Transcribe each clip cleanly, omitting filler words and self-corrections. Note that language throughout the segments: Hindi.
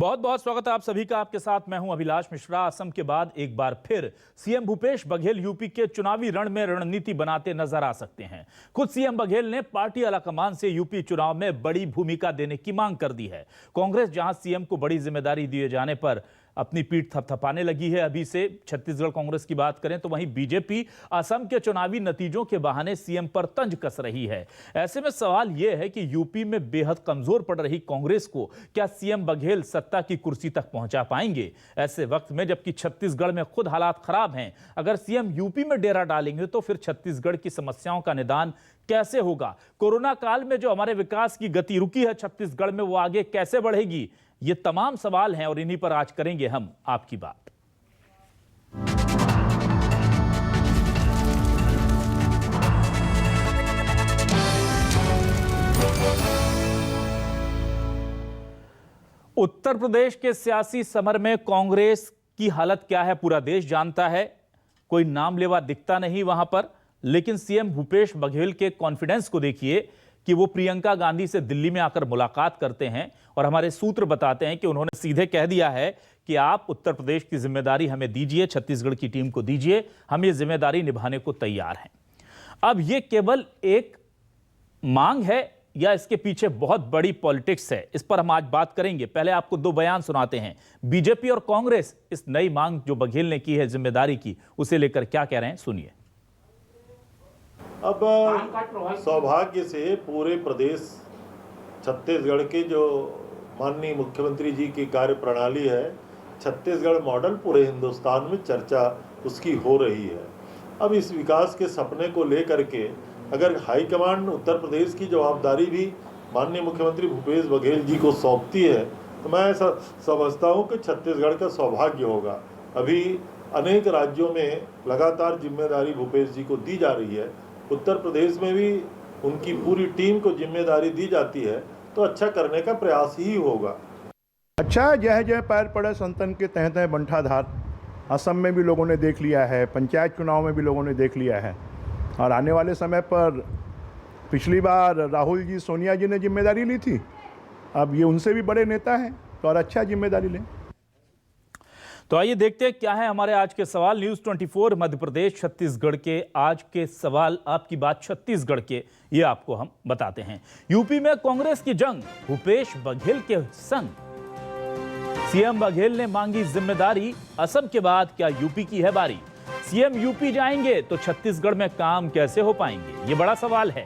बहुत बहुत स्वागत है आप सभी का। आपके साथ मैं हूं अभिलाष मिश्रा। असम के बाद एक बार फिर सीएम भूपेश बघेल यूपी के चुनावी रण में रणनीति बनाते नजर आ सकते हैं। खुद सीएम बघेल ने पार्टी आलाकमान से यूपी चुनाव में बड़ी भूमिका देने की मांग कर दी है। कांग्रेस जहां सीएम को बड़ी जिम्मेदारी दिए जाने पर अपनी पीठ थपथपाने लगी है अभी से, छत्तीसगढ़ कांग्रेस की बात करें तो वहीं बीजेपी असम के चुनावी नतीजों के बहाने सीएम पर तंज कस रही है। ऐसे में सवाल यह है कि यूपी में बेहद कमजोर पड़ रही कांग्रेस को क्या सीएम बघेल सत्ता की कुर्सी तक पहुंचा पाएंगे? ऐसे वक्त में जबकि छत्तीसगढ़ में खुद हालात खराब हैं, अगर सीएम यूपी में डेरा डालेंगे तो फिर छत्तीसगढ़ की समस्याओं का निदान कैसे होगा? कोरोना काल में जो हमारे विकास की गति रुकी है छत्तीसगढ़ में, वो आगे कैसे बढ़ेगी? ये तमाम सवाल हैं और इन्हीं पर आज करेंगे हम आपकी बात। उत्तर प्रदेश के सियासी समर में कांग्रेस की हालत क्या है पूरा देश जानता है। कोई नाम लेवा दिखता नहीं वहां पर, लेकिन सीएम भूपेश बघेल के कॉन्फिडेंस को देखिए कि वो प्रियंका गांधी से दिल्ली में आकर मुलाकात करते हैं और हमारे सूत्र बताते हैं कि उन्होंने सीधे कह दिया है कि आप उत्तर प्रदेश की जिम्मेदारी हमें दीजिए, छत्तीसगढ़ की टीम को दीजिए, हम ये जिम्मेदारी निभाने को तैयार हैं। अब ये केवल एक मांग है या इसके पीछे बहुत बड़ी पॉलिटिक्स है, इस पर हम आज बात करेंगे। पहले आपको दो बयान सुनाते हैं। बीजेपी और कांग्रेस इस नई मांग जो बघेल ने की है जिम्मेदारी की, उसे लेकर क्या कह रहे हैं, सुनिए। अब सौभाग्य से पूरे प्रदेश छत्तीसगढ़ के जो माननीय मुख्यमंत्री जी की कार्य प्रणाली है, छत्तीसगढ़ मॉडल, पूरे हिंदुस्तान में चर्चा उसकी हो रही है। अब इस विकास के सपने को लेकर के अगर हाईकमांड उत्तर प्रदेश की जवाबदारी भी माननीय मुख्यमंत्री भूपेश बघेल जी को सौंपती है तो मैं ऐसा समझता हूँ कि छत्तीसगढ़ का सौभाग्य होगा। अभी अनेक राज्यों में लगातार जिम्मेदारी भूपेश जी को दी जा रही है, उत्तर प्रदेश में भी उनकी पूरी टीम को जिम्मेदारी दी जाती है तो अच्छा करने का प्रयास ही होगा। अच्छा, जय जय पैर पड़े संतन के तह तह बंठाधार। असम में भी लोगों ने देख लिया है, पंचायत चुनाव में भी लोगों ने देख लिया है, और आने वाले समय पर पिछली बार राहुल जी, सोनिया जी ने जिम्मेदारी ली थी, अब ये उनसे भी बड़े नेता हैं तो और अच्छा जिम्मेदारी लें। तो आइए देखते हैं क्या है हमारे आज के सवाल। न्यूज़ 24 मध्य प्रदेश छत्तीसगढ़ के आज के सवाल, आपकी बात छत्तीसगढ़ के, ये आपको हम बताते हैं। यूपी में कांग्रेस की जंग भूपेश बघेल के संग, सीएम बघेल ने मांगी जिम्मेदारी, असम के बाद क्या यूपी की है बारी? सीएम यूपी जाएंगे तो छत्तीसगढ़ में काम कैसे हो पाएंगे, ये बड़ा सवाल है।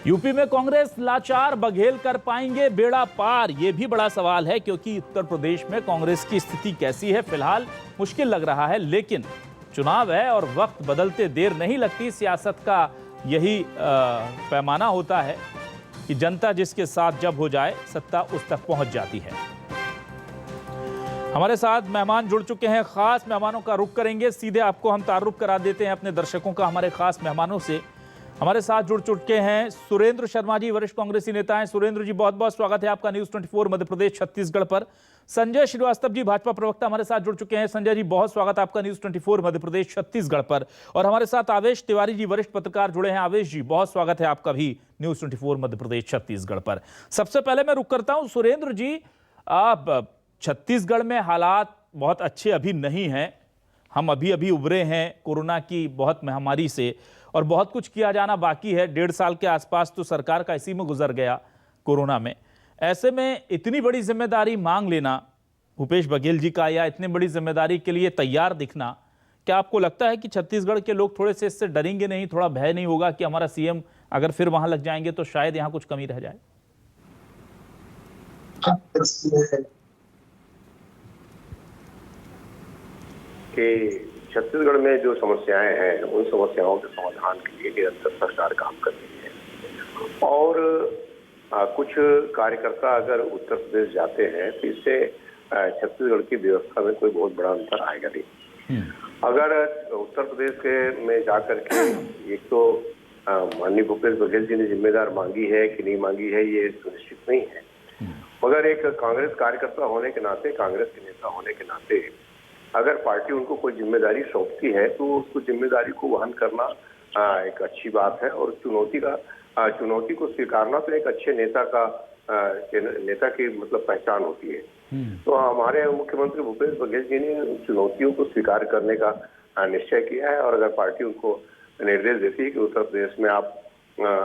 यूपी में कांग्रेस लाचार, बघेल कर पाएंगे बेड़ा पार, यह भी बड़ा सवाल है, क्योंकि उत्तर प्रदेश में कांग्रेस की स्थिति कैसी है फिलहाल मुश्किल लग रहा है, लेकिन चुनाव है और वक्त बदलते देर नहीं लगती। सियासत का यही पैमाना होता है कि जनता जिसके साथ जब हो जाए सत्ता उस तक पहुंच जाती है। हमारे साथ मेहमान जुड़ चुके हैं, खास मेहमानों का रुख करेंगे, सीधे आपको हम तारुफ करा देते हैं अपने दर्शकों का हमारे खास मेहमानों से। हमारे साथ जुड़ चुके हैं सुरेंद्र शर्मा जी, वरिष्ठ कांग्रेसी नेता हैं। सुरेंद्र जी, बहुत बहुत स्वागत है आपका न्यूज़ 24 मध्य प्रदेश छत्तीसगढ़ पर। संजय श्रीवास्तव जी, भाजपा प्रवक्ता, हमारे साथ जुड़ चुके हैं। संजय जी, बहुत स्वागत है आपका न्यूज़ 24 मध्य प्रदेश छत्तीसगढ़ पर। और हमारे साथ आवेश तिवारी जी, वरिष्ठ पत्रकार, जुड़े हैं। आवेश जी, बहुत स्वागत है आपका भी न्यूज़ 24 मध्य प्रदेश छत्तीसगढ़ पर। सबसे पहले मैं रुक करता हूं सुरेंद्र जी, आप छत्तीसगढ़ में हालात बहुत अच्छे अभी नहीं हैं, हम अभी अभी उभरे हैं कोरोना की बहुत महामारी से और बहुत कुछ किया जाना बाकी है। 1.5 साल के आसपास तो सरकार का इसी में गुजर गया कोरोना में। ऐसे में इतनी बड़ी जिम्मेदारी मांग लेना भूपेश बघेल जी का, या इतनी बड़ी जिम्मेदारी के लिए तैयार दिखना, क्या आपको लगता है कि छत्तीसगढ़ के लोग थोड़े से इससे डरेंगे नहीं, थोड़ा भय नहीं होगा कि हमारा सीएम अगर फिर वहां लग जाएंगे तो शायद यहां कुछ कमी रह जाए? कि छत्तीसगढ़ में जो समस्याएं हैं उन समस्याओं के समाधान के लिए निरंतर सरकार काम कर रही है, और कुछ कार्यकर्ता अगर उत्तर प्रदेश जाते हैं तो इससे छत्तीसगढ़ की व्यवस्था में कोई बहुत बड़ा अंतर आएगा नहीं। अगर उत्तर प्रदेश के में जाकर के एक तो माननीय भूपेश बघेल जी ने जिम्मेदार मांगी है कि नहीं मांगी है ये सुनिश्चित नहीं है, मगर एक कांग्रेस कार्यकर्ता होने के नाते, कांग्रेस के नेता होने के नाते अगर पार्टी उनको कोई जिम्मेदारी सौंपती है तो उसको जिम्मेदारी को वहन करना एक अच्छी बात है, और चुनौती को स्वीकारना तो एक अच्छे नेता की मतलब पहचान होती है। तो हमारे मुख्यमंत्री भूपेश बघेल जी ने उन चुनौतियों को स्वीकार करने का निश्चय किया है, और अगर पार्टी उनको निर्देश देती है कि उत्तर प्रदेश में आप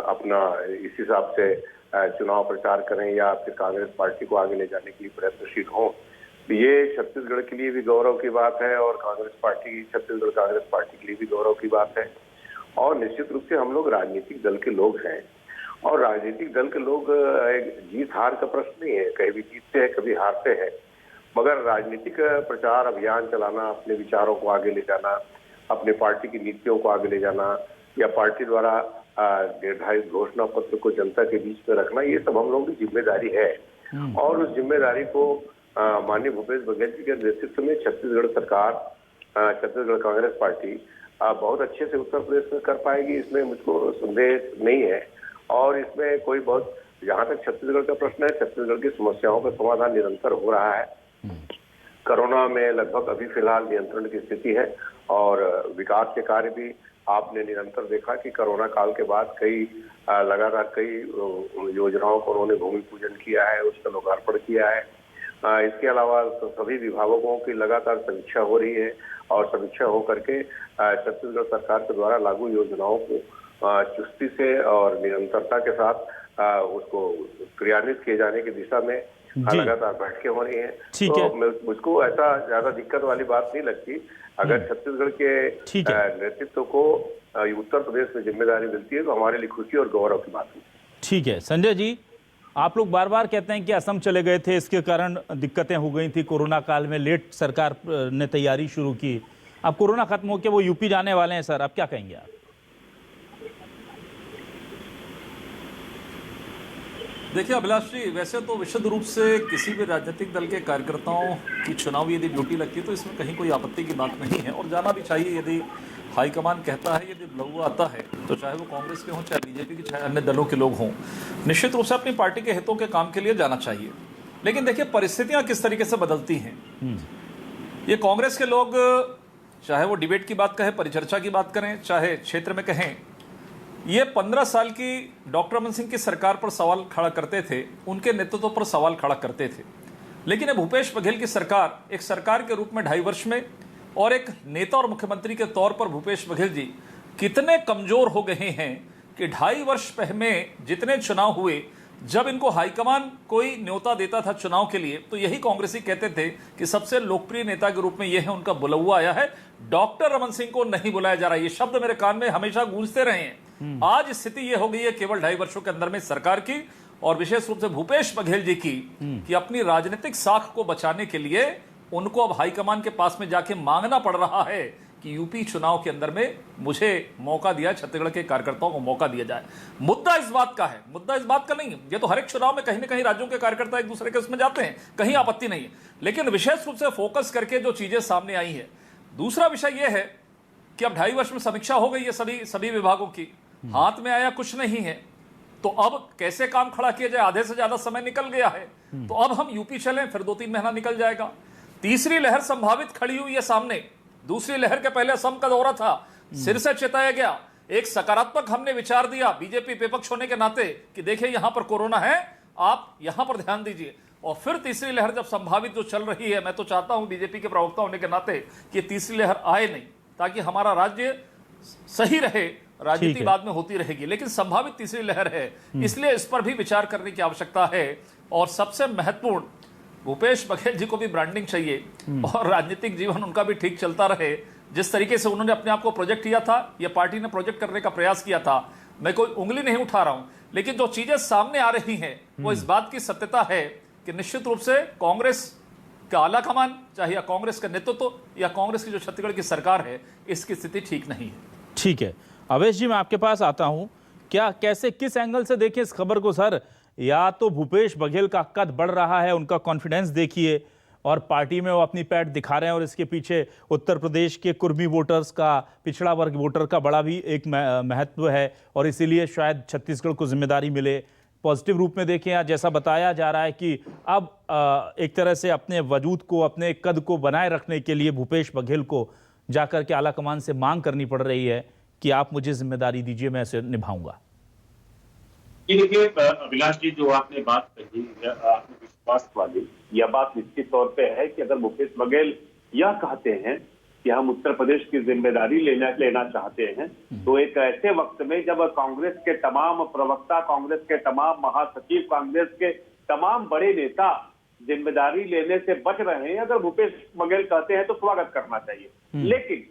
अपना इस हिसाब से चुनाव प्रचार करें या फिर कांग्रेस पार्टी को आगे ले जाने के लिए प्रयत्नशील हों, तो ये छत्तीसगढ़ के लिए भी गौरव की बात है और छत्तीसगढ़ कांग्रेस पार्टी के लिए भी गौरव की बात है। और निश्चित रूप से हम लोग राजनीतिक दल के लोग हैं, और राजनीतिक दल के लोग एक जीत हार का प्रश्न नहीं है, कभी भी जीतते हैं कभी हारते हैं, मगर राजनीतिक प्रचार अभियान चलाना, अपने विचारों को आगे ले जाना, अपने पार्टी की नीतियों को आगे ले जाना, या पार्टी द्वारा निर्धारित घोषणा पत्र को जनता के बीच में रखना, ये सब हम लोगों की जिम्मेदारी है। और उस जिम्मेदारी को माननीय भूपेश बघेल जी के नेतृत्व में छत्तीसगढ़ सरकार, छत्तीसगढ़ कांग्रेस पार्टी बहुत अच्छे से उत्तर प्रदेश में कर पाएगी, इसमें मुझको संदेह नहीं है। और इसमें कोई बहुत, जहां तक छत्तीसगढ़ का प्रश्न है, छत्तीसगढ़ की समस्याओं का समाधान निरंतर हो रहा है। कोरोना में लगभग अभी फिलहाल नियंत्रण की स्थिति है, और विकास के कार्य भी आपने निरंतर देखा कि कोरोना काल के बाद लगातार कई योजनाओं को उन्होंने भूमि पूजन किया है, उसका लोकार्पण किया है। इसके अलावा तो सभी विभागों की लगातार समीक्षा हो रही है, और समीक्षा हो करके छत्तीसगढ़ सरकार के द्वारा लागू योजनाओं को चुस्ती से और निरंतरता के साथ उसको क्रियान्वित किए जाने की दिशा में लगातार बैठकें हो रही हैं। तो मुझको ऐसा ज्यादा दिक्कत वाली बात नहीं लगती अगर छत्तीसगढ़ के नेतृत्व को उत्तर प्रदेश में जिम्मेदारी मिलती है, तो हमारे लिए खुशी और गौरव की बात है। ठीक है संजय जी, आप लोग बार बार कहते हैं कि असम चले गए थे, इसके कारण दिक्कतें हो गई थी, कोरोना काल में लेट सरकार ने तैयारी शुरू की, अब कोरोना खत्म होकर वो यूपी जाने वाले हैं सर, अब क्या कहेंगे आप? देखिए अभिलाष जी, वैसे तो विशुद्ध रूप से किसी भी राजनीतिक दल के कार्यकर्ताओं की चुनावी यदि ड्यूटी लगती है तो इसमें कहीं कोई आपत्ति की बात नहीं है, और जाना भी चाहिए। यदि हाईकमान कहता है, यदि बुलावा आता है, तो चाहे वो कांग्रेस के हों, चाहे बीजेपी के, चाहे अन्य दलों के लोग हों, निश्चित रूप से अपनी पार्टी के हितों के काम के लिए जाना चाहिए। लेकिन देखिए परिस्थितियां किस तरीके से बदलती हैं। ये कांग्रेस के लोग, चाहे वो डिबेट की बात कहें, परिचर्चा की बात करें, चाहे क्षेत्र में कहें, ये 15 साल की डॉक्टर रमन सिंह की सरकार पर सवाल खड़ा करते थे, उनके नेतृत्व पर सवाल खड़ा करते थे। लेकिन अब भूपेश बघेल की सरकार एक सरकार के रूप में 2.5 वर्ष में, और एक नेता और मुख्यमंत्री के तौर पर भूपेश बघेल जी कितने कमजोर हो गए हैं कि 2.5 वर्ष पहले जितने चुनाव हुए, जब इनको हाईकमान कोई न्योता देता था चुनाव के लिए, तो यही कांग्रेसी कहते थे कि सबसे लोकप्रिय नेता के रूप में यह है, उनका बुलावा आया है, डॉक्टर रमन सिंह को नहीं बुलाया जा रहा है। ये शब्द मेरे कान में हमेशा गूंजते रहे हैं। आज स्थिति यह हो गई है केवल 2.5 वर्षों के अंदर में सरकार की, और विशेष रूप से भूपेश बघेल जी की, कि अपनी राजनीतिक साख को बचाने के लिए उनको अब हाईकमान के पास में जाके मांगना पड़ रहा है कि यूपी चुनाव के अंदर में मुझे मौका दिया, छत्तीसगढ़ के कार्यकर्ताओं को मौका दिया जाए। मुद्दा इस बात का है, मुद्दा इस बात का नहीं है। ये तो हर एक चुनाव में कहीं ना कहीं राज्यों के कार्यकर्ता एक दूसरे के उसमें जाते हैं, कहीं आपत्ति नहीं है, लेकिन विशेष रूप से फोकस करके जो चीजें सामने आई है। दूसरा विषय यह है कि अब 2.5 वर्ष में समीक्षा हो गई है सभी विभागों की, हाथ में आया कुछ नहीं है, तो अब कैसे काम खड़ा किया जाए? आधे से ज्यादा समय निकल गया है, तो अब हम यूपी चलें, फिर 2-3 महीना निकल जाएगा। तीसरी लहर संभावित खड़ी हुई है सामने, दूसरी लहर के पहले असम का दौरा था, सिर से चिताया गया, एक सकारात्मक हमने विचार दिया बीजेपी विपक्ष होने के नाते कि देखिए यहां पर कोरोना है, आप यहां पर ध्यान दीजिए। और फिर तीसरी लहर जब संभावित जो चल रही है, मैं तो चाहता हूं बीजेपी के प्रवक्ता होने के नाते कि तीसरी लहर आए नहीं, ताकि हमारा राज्य सही रहे, राजनीति बाद में होती रहेगी, लेकिन संभावित तीसरी लहर है, इसलिए इस पर भी विचार करने की आवश्यकता है। और सबसे महत्वपूर्ण, भूपेश बघेल जी को भी ब्रांडिंग चाहिए और राजनीतिक जीवन उनका भी ठीक चलता रहे। जिस तरीके से उन्होंने अपने आप को प्रोजेक्ट किया था, या पार्टी ने प्रोजेक्ट करने का प्रयास किया था, मैं कोई उंगली नहीं उठा रहा हूं, लेकिन जो चीजें सामने आ रही हैं वो इस बात की सत्यता है कि निश्चित रूप से कांग्रेस का आला कमान, चाहे या कांग्रेस का नेतृत्व या कांग्रेस की जो छत्तीसगढ़ की सरकार है, इसकी स्थिति ठीक नहीं है। ठीक है अवेश जी, मैं आपके पास आता हूं, क्या कैसे किस एंगल से देखें इस खबर को सर? या तो भूपेश बघेल का कद बढ़ रहा है, उनका कॉन्फिडेंस देखिए, और पार्टी में वो अपनी पैठ दिखा रहे हैं, और इसके पीछे उत्तर प्रदेश के कुर्मी वोटर्स का, पिछड़ा वर्ग वोटर का बड़ा भी एक महत्व है, और इसीलिए शायद छत्तीसगढ़ को जिम्मेदारी मिले। पॉजिटिव रूप में देखें, जैसा बताया जा रहा है कि अब एक तरह से अपने वजूद को, अपने कद को बनाए रखने के लिए भूपेश बघेल को जाकर के आलाकमान से मांग करनी पड़ रही है कि आप मुझे जिम्मेदारी दीजिए, मैं इसे निभाऊंगा। ये देखिए अभिलाष जी, जो आपने बात कही, आपने वास्तववादी। यह बात निश्चित तौर पे है कि अगर भूपेश बघेल यह कहते हैं कि हम उत्तर प्रदेश की जिम्मेदारी लेना चाहते हैं, तो एक ऐसे वक्त में जब कांग्रेस के तमाम प्रवक्ता, कांग्रेस के तमाम महासचिव, कांग्रेस के तमाम बड़े नेता जिम्मेदारी लेने से बच रहे हैं, अगर भूपेश बघेल कहते हैं तो स्वागत करना चाहिए। लेकिन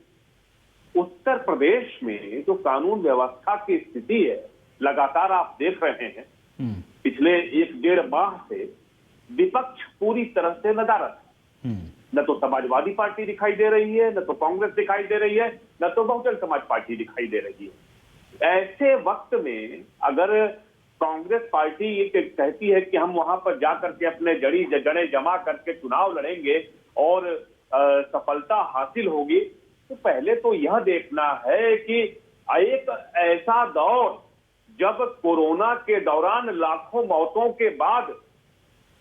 उत्तर प्रदेश में जो कानून व्यवस्था की स्थिति है, लगातार आप देख रहे हैं पिछले 1-1.5 माह से विपक्ष पूरी तरह से नदारद है। न तो समाजवादी पार्टी दिखाई दे रही है, न तो कांग्रेस दिखाई दे रही है, न तो बहुजन समाज पार्टी दिखाई दे रही है। ऐसे वक्त में अगर कांग्रेस पार्टी ये कहती है कि हम वहां पर जाकर के अपने जड़े जमा करके चुनाव लड़ेंगे और सफलता हासिल होगी, तो पहले तो यह देखना है कि एक ऐसा दौर जब कोरोना के दौरान लाखों मौतों के बाद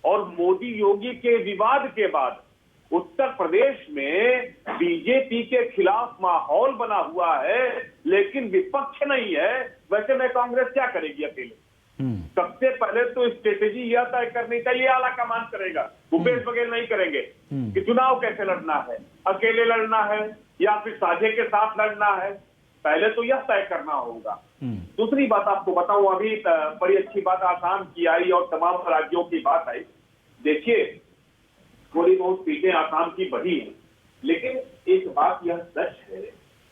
और मोदी योगी के विवाद के बाद उत्तर प्रदेश में बीजेपी के खिलाफ माहौल बना हुआ है, लेकिन विपक्ष नहीं है। वैसे में कांग्रेस क्या करेगी अकेले? सबसे पहले तो स्ट्रेटेजी यह तय करनी चाहिए, आला कमान करेगा, भूपेश बघेल नहीं करेंगे कि चुनाव कैसे लड़ना है, अकेले लड़ना है या फिर साझे के साथ लड़ना है। पहले तो यह तय करना होगा। दूसरी बात आपको बताऊं, अभी बड़ी अच्छी बात आसाम की आई और तमाम राज्यों की बात आई। देखिए, थोड़ी बहुत सीटें आसाम की बढ़ी हैं, लेकिन एक बात यह सच है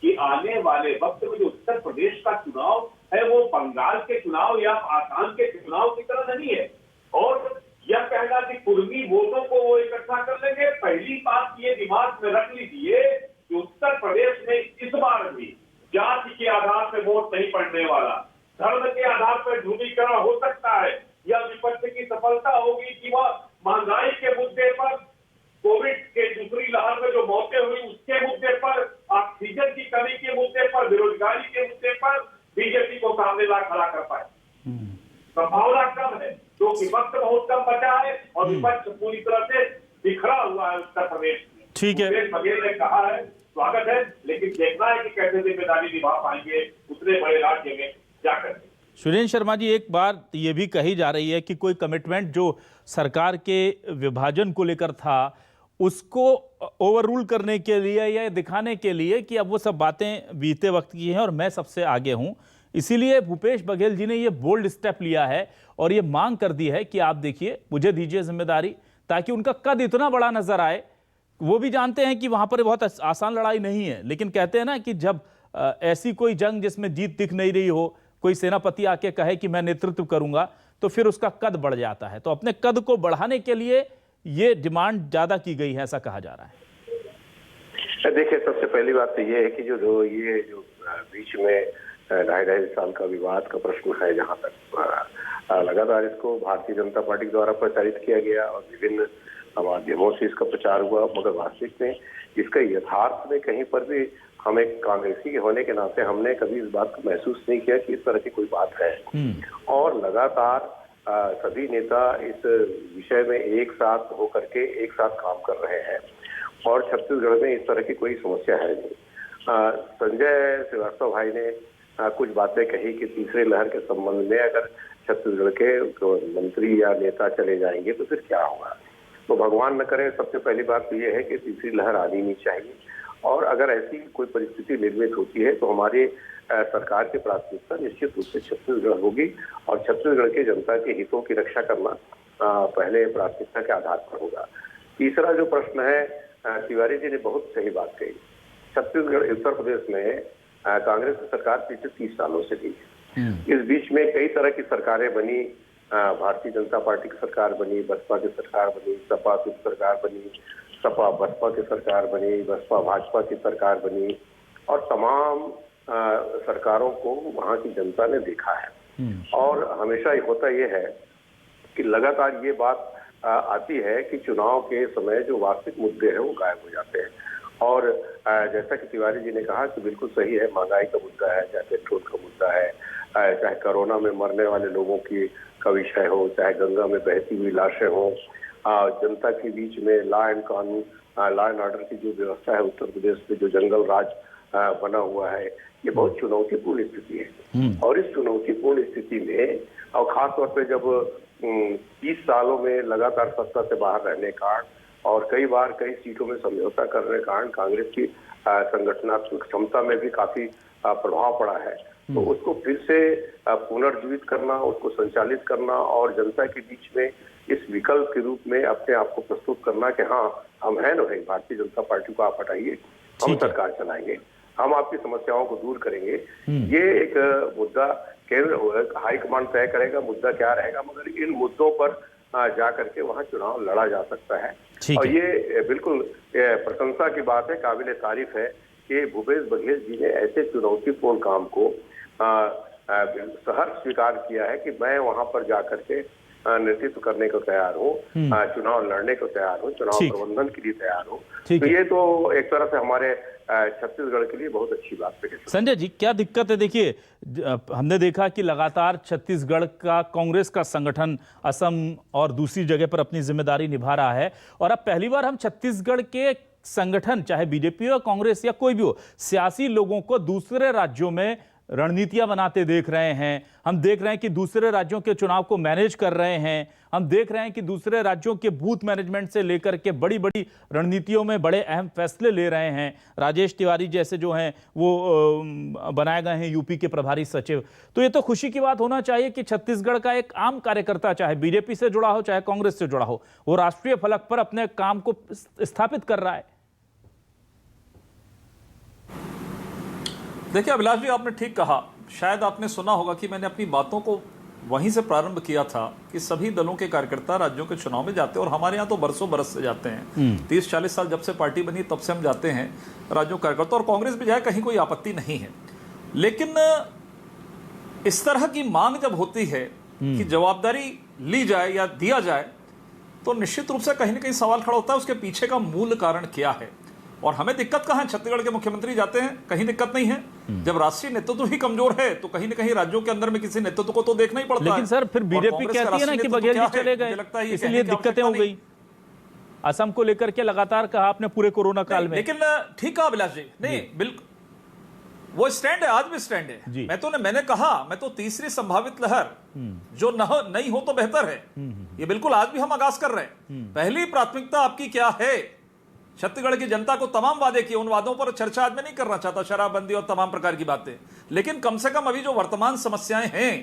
कि आने वाले वक्त में जो उत्तर प्रदेश का चुनाव है वो बंगाल के चुनाव या आसाम के चुनाव की तरह नहीं है। और यह कहना कि कुर्मी वोटों को वो इकट्ठा कर लेंगे, पहली बात ये दिमाग में रख लीजिए कि उत्तर प्रदेश में इस बार भी जाति के आधार पर वोट नहीं पड़ने वाला, धर्म के आधार पर ध्रुवीकरण हो सकता है। यह विपक्ष की सफलता होगी कि वह महंगाई के मुद्दे पर, कोविड के दूसरी लहर में जो मौतें हुई उसके मुद्दे पर, ऑक्सीजन की कमी के मुद्दे पर, बेरोजगारी के मुद्दे पर बीजेपी को सामने ला खड़ा कर पाए। संभावना कम है, तो विपक्ष बहुत कम बचा है और विपक्ष पूरी तरह से बिखरा हुआ है उत्तर प्रदेश में। ठीक है, भूपेश बघेल ने कहा है स्वागत है, लेकिन देखना है कि कैसे जिम्मेदारी निभा पाएंगे उतने बड़े राज्य में जाकर। सुरेंद्र शर्मा जी, एक बार ये भी कही जा रही है कि कोई कमिटमेंट जो सरकार के विभाजन को लेकर था उसको ओवररूल करने के लिए या दिखाने के लिए कि अब वो सब बातें बीते वक्त की हैं और मैं सबसे आगे हूं, इसीलिए भूपेश बघेल जी ने ये बोल्ड स्टेप लिया है और ये मांग कर दी है कि आप देखिए, मुझे दीजिए जिम्मेदारी, ताकि उनका कद इतना बड़ा नजर आए। वो भी जानते हैं कि वहां पर बहुत आसान लड़ाई नहीं है, लेकिन कहते हैं ना कि जब ऐसी कोई जंग जिसमें जीत दिख नहीं रही हो, कोई सेनापति आके कहे कि मैं नेतृत्व करूंगा, तो फिर उसका कद बढ़ जाता है। तो अपने कद को बढ़ाने के लिए ये डिमांड ज्यादा की गई है, ऐसा कहा जा रहा है। देखिए, सबसे पहली बात तो ये है कि जो बीच में 2.5 साल का विवाद का प्रश्न है, जहां तक लगातार इसको भारतीय जनता पार्टी द्वारा प्रचारित किया गया और विभिन्न माध्यमों से इसका प्रचार हुआ, मगर वास्तविक में इसका यथार्थ में कहीं पर भी हम एक कांग्रेसी के होने के नाते हमने कभी इस बात को महसूस नहीं किया कि इस तरह की कोई बात है। और लगातार सभी नेता इस विषय में एक साथ होकर के एक साथ काम कर रहे हैं और छत्तीसगढ़ में इस तरह की कोई समस्या है नहीं। संजय श्रीवास्तव भाई ने कुछ बातें कही कि तीसरे लहर के संबंध में अगर छत्तीसगढ़ के मंत्री या नेता चले जाएंगे तो फिर क्या होगा। तो भगवान न करे, सबसे पहली बात तो ये है कि तीसरी लहर आनी नहीं चाहिए, और अगर ऐसी कोई परिस्थिति निर्मित होती है तो हमारे सरकार की प्राथमिकता निश्चित रूप से छत्तीसगढ़ होगी और छत्तीसगढ़ के जनता के हितों की रक्षा करना पहले प्राथमिकता के आधार पर होगा। तीसरा जो प्रश्न है, तिवारी जी ने बहुत सही बात कही। छत्तीसगढ़, उत्तर प्रदेश में कांग्रेस की सरकार पिछले 30 सालों से थी। इस बीच में कई तरह की सरकारें बनी, भारतीय जनता पार्टी की सरकार बनी, बसपा की सरकार बनी, सपा की सरकार बनी, सपा बसपा की सरकार बनी, बसपा भाजपा की सरकार बनी, और तमाम सरकारों को वहां की जनता ने देखा है। और हमेशा होता यह है कि लगातार ये बात आती है कि चुनाव के समय जो वास्तविक मुद्दे हैं वो गायब हो जाते हैं। और जैसा कि तिवारी जी ने कहा कि बिल्कुल सही है, महंगाई का मुद्दा है, चाहे पेट्रोल का मुद्दा है, चाहे कोरोना में मरने वाले लोगों का विषय हो, चाहे गंगा में बहती हुई लाशें हो, जनता के बीच में लॉ एंड ऑर्डर की जो व्यवस्था है उत्तर प्रदेश में, जो जंगल राज बना हुआ है, ये बहुत चुनौतीपूर्ण स्थिति है। और इस चुनौतीपूर्ण स्थिति में और खासतौर पे जब 30 सालों में लगातार सत्ता से बाहर रहने के कारण और कई बार कई सीटों में समझौता करने के कारण कांग्रेस की संगठनात्मक क्षमता में भी काफी प्रभाव पड़ा है। तो उसको फिर से पुनर्जीवित करना, उसको संचालित करना और जनता के बीच में इस विकल्प के रूप में अपने आप को प्रस्तुत करना कि हाँ, हम हैं ना भाई, भारतीय जनता पार्टी को आप हटाइए, हम सरकार चलाएंगे, हम आपकी समस्याओं को दूर करेंगे। ये एक मुद्दा केंद्र हाईकमान तय करेगा मुद्दा क्या रहेगा, मगर इन मुद्दों पर जा करके वहाँ चुनाव लड़ा जा सकता है। और ये बिल्कुल प्रशंसा की बात है, काबिल तारीफ है कि भूपेश बघेल जी ने ऐसे चुनौतीपूर्ण काम को सहर्ष स्वीकार किया है कि मैं वहां पर जा करके नेतृत्व करने को तैयार हूँ, चुनाव लड़ने को तैयार हूँ, चुनाव प्रबंधन के लिए तैयार हूँ। तो ये तो एक तरह से हमारे छत्तीसगढ़ के लिए बहुत अच्छी बात है। संजय जी, क्या दिक्कत है? देखिए, हमने देखा कि लगातार छत्तीसगढ़ का कांग्रेस का संगठन असम और दूसरी जगह पर अपनी जिम्मेदारी निभा रहा है, और अब पहली बार हम छत्तीसगढ़ के संगठन, चाहे बीजेपी हो, कांग्रेस या कोई भी हो, सियासी लोगों को दूसरे राज्यों में रणनीतियां बनाते देख रहे हैं। हम देख रहे हैं कि दूसरे राज्यों के चुनाव को मैनेज कर रहे हैं। हम देख रहे हैं कि दूसरे राज्यों के बूथ मैनेजमेंट से लेकर के बड़ी बड़ी रणनीतियों में बड़े अहम फैसले ले रहे हैं। राजेश तिवारी जैसे जो हैं वो बनाए गए हैं यूपी के प्रभारी सचिव। तो ये तो खुशी की बात होना चाहिए कि छत्तीसगढ़ का एक आम कार्यकर्ता, चाहे बीजेपी से जुड़ा हो चाहे कांग्रेस से जुड़ा हो, वो राष्ट्रीय फलक पर अपने काम को स्थापित कर रहा है। देखिए अभिलाष जी, आपने ठीक कहा। शायद आपने सुना होगा कि मैंने अपनी बातों को वहीं से प्रारंभ किया था कि सभी दलों के कार्यकर्ता राज्यों के चुनाव में जाते हैं, और हमारे यहाँ तो बरसों बरस से जाते हैं। 30-40 साल जब से पार्टी बनी तब से हम जाते हैं राज्यों के कार्यकर्ता, और कांग्रेस भी जाए, कहीं कोई आपत्ति नहीं है। लेकिन इस तरह की मांग जब होती है कि जवाबदारी ली जाए या दिया जाए, तो निश्चित रूप से कहीं ना कहीं सवाल खड़ा होता है उसके पीछे का मूल कारण क्या है। और हमें दिक्कत कहां है? छत्तीसगढ़ के मुख्यमंत्री जाते हैं, कहीं दिक्कत नहीं है। जब राष्ट्रीय नेतृत्व ही कमजोर है तो कहीं न कहीं राज्यों के अंदर में किसी नेतृत्व को तो देखना ही पड़ता है। लेकिन सर, फिर बीजेपी कहती है ना कि बघेल जी चले गए, इसलिए दिक्कतें हो गई। असम को लेकर के लगातार कहा आपने पूरे कोरोना काल में। लेकिन ठीक कहा अभिलाष जी, नहीं बिल्कुल वो स्टैंड है, आज भी स्टैंड है। मैंने कहा, मैं तो तीसरी संभावित लहर जो नहीं हो तो बेहतर है, ये बिल्कुल आज भी हम आगाज कर रहे हैं। पहली प्राथमिकता आपकी क्या है? छत्तीसगढ़ की जनता को तमाम वादे किए, उन वादों पर चर्चा आज मैं नहीं करना चाहता, शराबबंदी और तमाम प्रकार की बातें, लेकिन कम से कम अभी जो वर्तमान समस्याएं हैं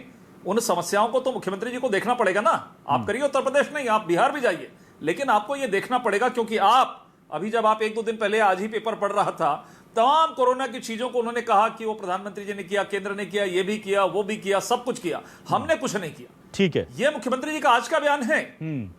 उन समस्याओं को तो मुख्यमंत्री जी को देखना पड़ेगा ना। आप करिए उत्तर प्रदेश नहीं, आप बिहार भी जाइए, लेकिन आपको यह देखना पड़ेगा, क्योंकि आप अभी जब आप 1-2 दिन पहले, आज ही पेपर पढ़ रहा था, तमाम कोरोना की चीजों को उन्होंने कहा कि वो प्रधानमंत्री जी ने किया, केंद्र ने किया, ये भी किया, वो भी किया, सब कुछ किया, हमने कुछ नहीं किया। ठीक है, ये मुख्यमंत्री जी का आज का बयान है।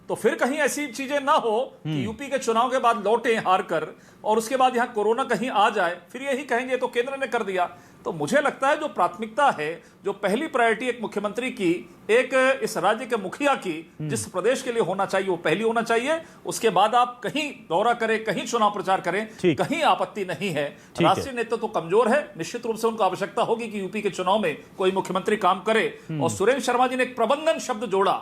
तो फिर कहीं ऐसी चीजें ना हो कि यूपी के चुनाव के बाद लौटे हार कर और उसके बाद यहां कोरोना कहीं आ जाए, फिर यही कहेंगे तो केंद्र ने कर दिया। तो मुझे लगता है जो प्राथमिकता है, जो पहली प्रायोरिटी एक मुख्यमंत्री की, एक इस राज्य के मुखिया की, जिस प्रदेश के लिए होना चाहिए वो पहली होना चाहिए। उसके बाद आप कहीं दौरा करें, कहीं चुनाव प्रचार करें, कहीं आपत्ति नहीं है। राष्ट्रीय नेतृत्व तो कमजोर है, निश्चित रूप से उनको आवश्यकता होगी कि यूपी के चुनाव में कोई मुख्यमंत्री काम करे। और सुरेंद्र शर्मा जी ने एक प्रबंधन शब्द जोड़ा,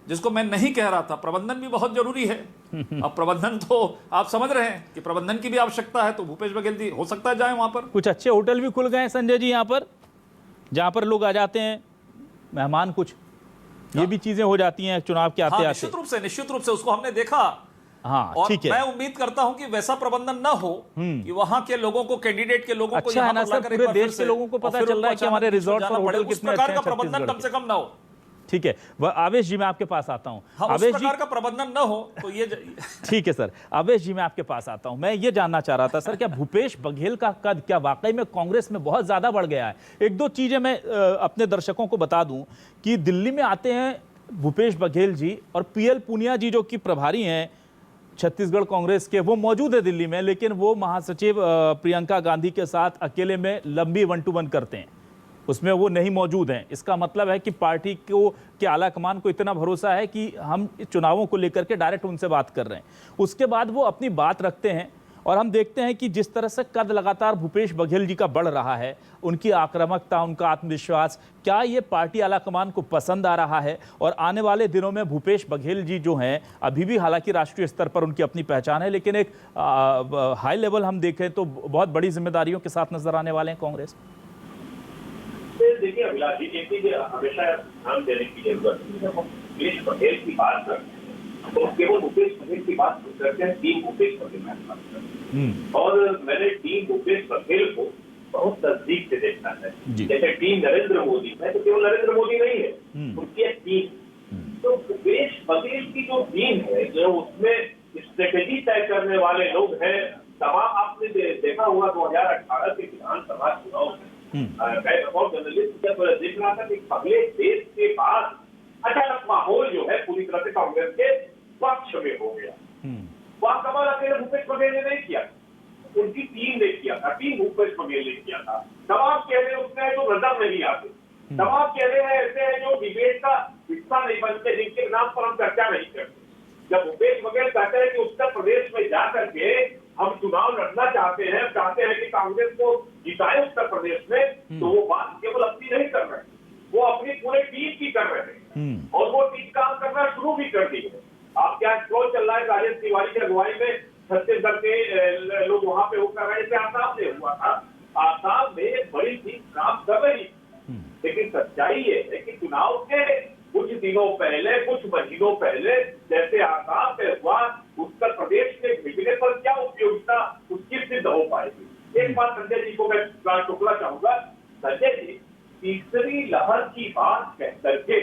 जिसको मैं नहीं कह रहा था। प्रबंधन भी बहुत जरूरी है। अब प्रबंधन तो आप समझ रहे हैं कि प्रबंधन की भी आवश्यकता है, तो भूपेश बघेल जी हो सकता है जाए वहां पर। कुछ अच्छे होटल भी खुल गए हैं संजय जी यहाँ पर, जहाँ पर लोग आ जाते हैं मेहमान, कुछ ये भी चीजें हो जाती हैं चुनाव के आते आते। निश्चित रूप से उसको हमने देखा। और मैं उम्मीद करता हूं कि वैसा प्रबंधन ना हो कि वहां के लोगों को, कैंडिडेट के लोगों को, अच्छा है ना सर, पूरे देश के लोगों को पता चल रहा है कि हमारे रिजॉर्ट और होटल कितने अच्छे हैं, प्रबंधन कम से कम ना हो। ठीक है, वह आवेश जी मैं आपके पास आता हूं। आवेश जी का प्रबंधन न हो तो ये ठीक है सर, आवेश जी मैं आपके पास आता हूं। मैं ये जानना चाह रहा था सर, क्या भूपेश बघेल का कद क्या वाकई में कांग्रेस में बहुत ज्यादा बढ़ गया है? 1-2 चीजें मैं अपने दर्शकों को बता दूं कि दिल्ली में आते हैं भूपेश बघेल जी, और पीएल पूनिया जी जो कि प्रभारी हैं छत्तीसगढ़ कांग्रेस के, वो मौजूद है दिल्ली में, लेकिन वो महासचिव प्रियंका गांधी के साथ अकेले में लंबी 1-to-1 करते हैं, उसमें वो नहीं मौजूद हैं। इसका मतलब है कि पार्टी को के आला कमान को इतना भरोसा है कि हम चुनावों को लेकर के डायरेक्ट उनसे बात कर रहे हैं। उसके बाद वो अपनी बात रखते हैं, और हम देखते हैं कि जिस तरह से कद लगातार भूपेश बघेल जी का बढ़ रहा है, उनकी आक्रामकता, उनका आत्मविश्वास, क्या ये पार्टी आला कमान को पसंद आ रहा है? और आने वाले दिनों में भूपेश बघेल जी जो हैं, अभी भी हालांकि राष्ट्रीय स्तर पर उनकी अपनी पहचान है, लेकिन एक हाई लेवल हम देखें तो बहुत बड़ी जिम्मेदारियों के साथ नजर आने वाले हैं कांग्रेस। देखिए अभिलाष जी, एक चीज हमेशा ध्यान देने की जरूरत है। भूपेश बघेल की बात करते हैं तो केवल भूपेश बघेल की बात करते हैं, टीम भूपेश बघेल की बात करते हैं। और मैंने टीम भूपेश बघेल को बहुत नजदीक से देखा है। जैसे टीम नरेंद्र मोदी है तो केवल नरेंद्र मोदी नहीं है, उनकी एक टीम। तो भूपेश बघेल की जो टीम है, जो उसमें स्ट्रेटेजी तय करने वाले लोग हैं, तमाम आपने देखा होगा 2018 के विधानसभा चुनाव में मैं बतौर जर्नलिस्ट जब देख रहा था कि पहले देश के बाद अचानक माहौल जो है पूरी तरह से कांग्रेस के पक्ष में हो गया। वह कमाल अकेले भूपेश बघेल ने नहीं किया, उनकी टीम ने किया था, टीम भूपेश बघेल ने किया था। तमाम चेहरे उसमें है जो नजर नहीं आते, तमाम चेहरे ऐसे हैं जो डिबेट का हिस्सा नहीं बनते, जिनके नाम पर हम चर्चा नहीं करते। जब भूपेश बघेल कहते हैं कि उत्तर प्रदेश में जाकर के हम चुनाव लड़ना चाहते हैं कि कांग्रेस को जिताए उत्तर प्रदेश में, तो वो बात केवल अपनी नहीं कर रहे, वो अपनी पूरे टीम की कर रहे हैं और वो टीम काम करना शुरू भी कर दी है। आप क्या स्क्रॉल चल रहा है, राजेश तिवारी की अगुवाई में छत्तीसगढ़ के लोग वहां पे होकर रहे थे, आसाम में हुआ था, आसाम में बड़ी टीम काम कर रही, लेकिन सच्चाई ये है कि चुनाव के कुछ दिनों पहले, कुछ महीनों पहले जैसे आसाम में हुआ, उत्तर प्रदेश में भेजने पर क्या उपयोगिता उसकी सिद्ध हो पाएगी। एक बात संजय जी को मैं टोकना चाहूंगा, संजय जी तीसरी लहर की बात कह करके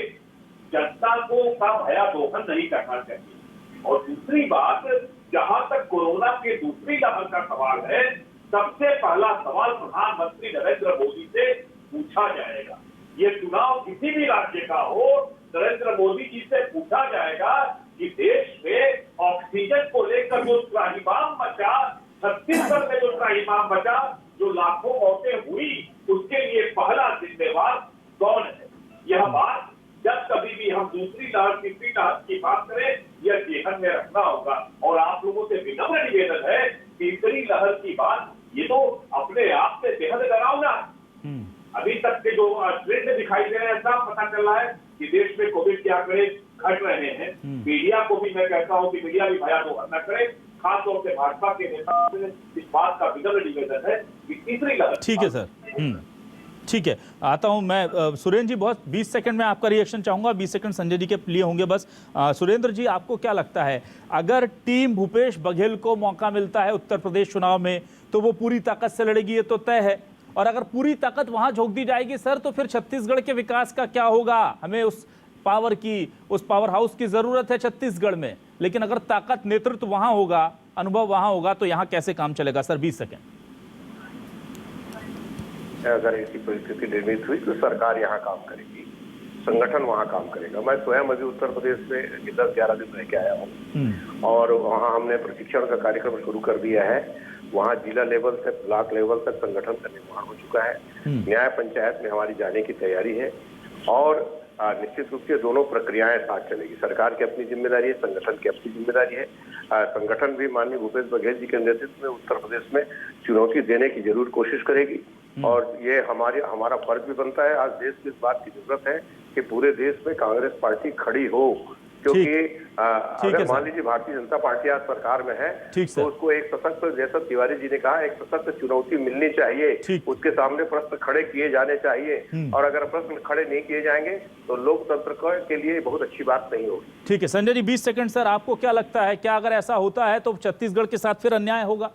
जनता को का भयावह नहीं करना चाहिए। और दूसरी बात, जहां तक कोरोना की दूसरी लहर का सवाल है, सबसे पहला सवाल प्रधानमंत्री नरेंद्र मोदी से पूछा जाएगा। ये चुनाव किसी भी राज्य का हो, नरेंद्र मोदी जी से पूछा जाएगा कि देश में ऑक्सीजन को लेकर जो त्राहिमाम मचा, छत्तीसगढ़ में जो त्राहिमाम मचा, जो लाखों मौतें हुई, उसके लिए पहला जिम्मेवार कौन है। यह बात जब कभी भी हम दूसरी लहर तीसरी लहर की बात करें, यह जेहन में रखना होगा। और आप लोगों से विनम्र निवेदन है, तीसरी लहर की बात ये तो अपने आप से बेहद डरावना है। अभी तक के जो ट्रेंड दिखाई दे रहे हैं, सब पता चल रहा है कि देश में कोविड के आंकड़े घट रहे हैं। मीडिया को भी मैं कहता हूं कि मीडिया भी भयावह न करे, खासतौर से भाजपा के नेता से इस बात का विनम्र निवेदन है कि तीसरी लहर। ठीक है सर, ठीक है, आता हूं मैं। सुरेंद्र जी, बहुत 20 सेकंड में आपका रिएक्शन चाहूंगा, 20 सेकंड संजय जी के लिए होंगे बस। सुरेंद्र जी, आपको क्या लगता है, अगर टीम भूपेश बघेल को मौका मिलता है उत्तर प्रदेश चुनाव में तो वो पूरी ताकत से लड़ेगी, ये तो तय है, और अगर पूरी ताकत वहां झोंक दी जाएगी सर, तो फिर छत्तीसगढ़ के विकास का क्या होगा? हमें उस पावर की, उस पावर हाउस की जरूरत है छत्तीसगढ़ में, लेकिन अगर ताकत, नेतृत्व वहां होगा, अनुभव वहां होगा, तो यहां कैसे काम चलेगा? Sir 20 second. अगर ऐसी परिस्थिति निर्मित हुई तो सरकार यहाँ काम करेगी, संगठन वहाँ काम करेगा। मैं स्वयं अभी उत्तर प्रदेश में 10-11 दिन रह के आया हूँ और वहाँ हमने प्रशिक्षण का कार्यक्रम शुरू कर दिया है। वहाँ जिला लेवल से ब्लॉक लेवल तक संगठन का निर्माण हो चुका है। न्याय पंचायत में हमारी जाने की तैयारी है और निश्चित रूप से दोनों प्रक्रियाएं साथ चलेगी। सरकार की अपनी जिम्मेदारी है, संगठन की अपनी जिम्मेदारी है। संगठन भी माननीय भूपेश बघेल जी के नेतृत्व में उत्तर प्रदेश में चुनौती देने की जरूर कोशिश करेगी और ये हमारा फर्ज भी बनता है। आज देश को इस बात की जरूरत है कि पूरे देश में कांग्रेस पार्टी खड़ी हो, क्योंकि अगर मान लीजिए भारतीय जनता पार्टी आज सरकार में है तो उसको एक सशक्त, जैसा तिवारी जी ने कहा, एक सशक्त चुनौती मिलनी चाहिए, उसके सामने प्रश्न खड़े किए जाने चाहिए और अगर प्रश्न खड़े नहीं किए जाएंगे तो लोकतंत्र के लिए बहुत अच्छी बात नहीं होगी। ठीक है संजय जी, 20 सेकंड सर, आपको क्या लगता है, क्या अगर ऐसा होता है तो छत्तीसगढ़ के साथ फिर अन्याय होगा?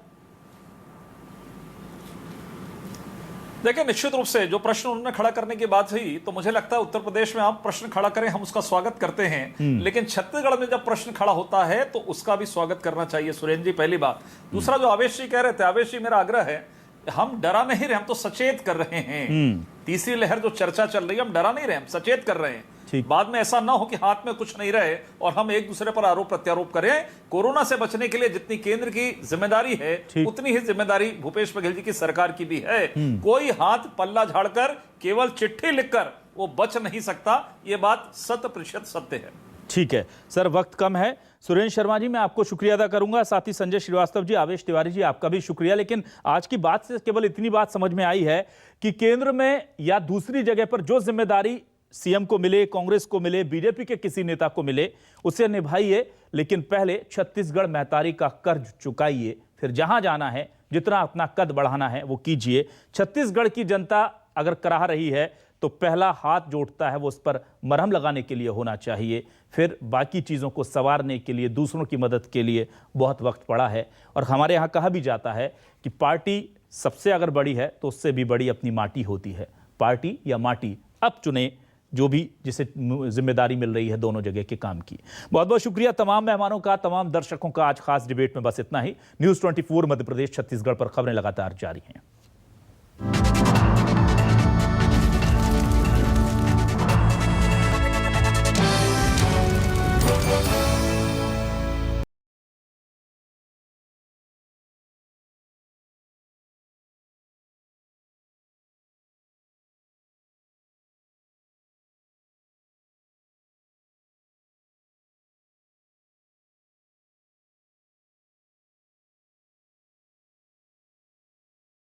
देखिए, निश्चित रूप से जो प्रश्न उन्होंने खड़ा करने की बात हुई, तो मुझे लगता है उत्तर प्रदेश में आप प्रश्न खड़ा करें, हम उसका स्वागत करते हैं, लेकिन छत्तीसगढ़ में जब प्रश्न खड़ा होता है तो उसका भी स्वागत करना चाहिए। सुरेंद्र जी, पहली बात। दूसरा, जो आवेश जी कह रहे थे, आवेश जी, मेरा आग्रह है, हम डरा नहीं रहे, हम तो सचेत कर रहे हैं। तीसरी लहर जो चर्चा चल रही है, हम डरा नहीं रहे, हम सचेत कर रहे हैं। बाद में ऐसा ना हो कि हाथ में कुछ नहीं रहे और हम एक दूसरे पर आरोप प्रत्यारोप करें। कोरोना से बचने के लिए जितनी केंद्र की जिम्मेदारी है, उतनी ही जिम्मेदारी भूपेश बघेल जी की सरकार की भी है। कोई हाथ पल्ला झाड़कर, केवल चिट्ठी लिखकर वो बच नहीं सकता, ये बात 100% सत्य है। ठीक है सर, वक्त कम है। सुरेंद्र शर्मा जी, मैं आपको शुक्रिया अदा करूंगा, साथ ही संजय श्रीवास्तव जी, आवेश तिवारी जी, आपका भी शुक्रिया। लेकिन आज की बात से केवल इतनी बात समझ में आई है कि केंद्र में या दूसरी जगह पर जो जिम्मेदारी सीएम को मिले, कांग्रेस को मिले, बीजेपी के किसी नेता को मिले, उसे निभाइए, लेकिन पहले छत्तीसगढ़ महतारी का कर्ज चुकाइए, फिर जहां जाना है, जितना अपना कद बढ़ाना है वो कीजिए। छत्तीसगढ़ की जनता अगर कराह रही है तो पहला हाथ जो उठता है वो उस पर मरहम लगाने के लिए होना चाहिए, फिर बाकी चीज़ों को संवारने के लिए, दूसरों की मदद के लिए बहुत वक्त पड़ा है। और हमारे यहाँ कहा भी जाता है कि पार्टी सबसे अगर बड़ी है तो उससे भी बड़ी अपनी माटी होती है। पार्टी या माटी, अब चुने जो भी जिसे जिम्मेदारी मिल रही है दोनों जगह के काम की। बहुत बहुत शुक्रिया तमाम मेहमानों का, तमाम दर्शकों का। आज खास डिबेट में बस इतना ही। न्यूज़ 24 मध्य प्रदेश छत्तीसगढ़ पर खबरें लगातार जारी हैं।